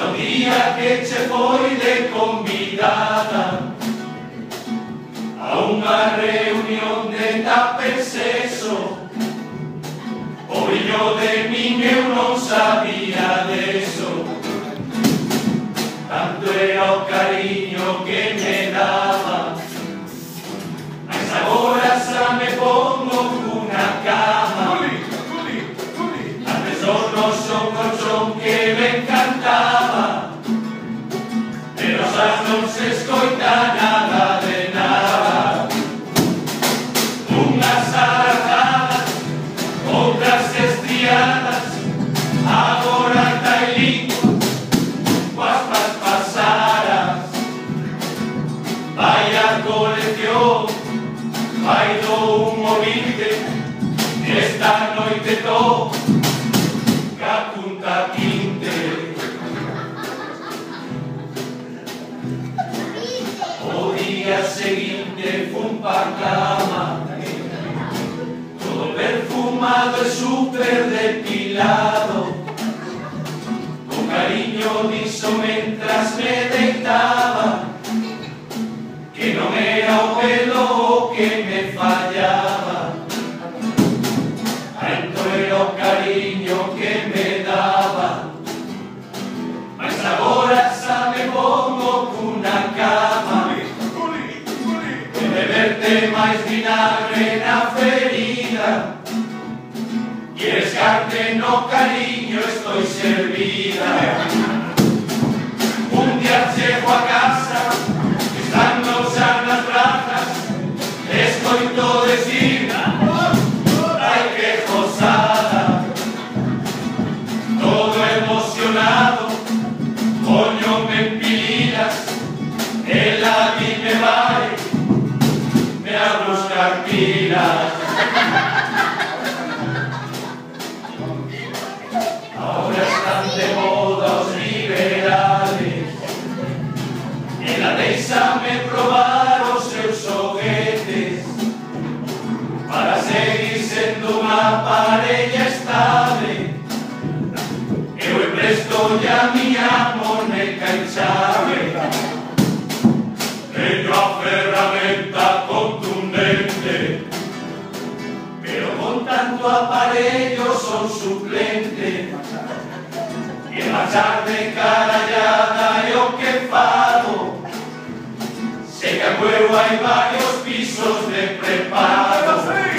O día que che foi de convidada a unha reunión de tapeseso, o brillo de min eu non sabía deso. Tanto era o cariño que me daba, mas agora xa me pongo cunha cama. Antes do noso colchón que me encantaba, pero xa non se escoita nada de nada. Unhas arrajadas, outras estriadas, agora tai lingua coas pas pasaras. Vai a colección, vai do humo vinte, esta noite toca punta quinte. O día seguinte fun pa cama, todo perfumado e super depilado, con cariño dixo mentras me deitaba que non era o pelo o que me fallaba, tanto era o cariño que me daba, mas agora xa me pongo cunha cama, de beberte máis vinagre na ferida, quieres carne no cariño, estoy servida. Un día chego a casa, estando xa nas brazas, escoito decir: ai que gozada. Todo emocionado, poñome en pilinas, ela dime vai, me a buscar pilas. Ahora están de moda os liberales, ela déixame probar os seus xoguetes, para seguir sendo unha parella estable. Eu emprestolle a miña moneca en chave, teño a ferramenta contundente, pero con tanto aparello son suplente, e marchar de carallada é o que fago. Sei que a cueva hai varios pisos de preparo.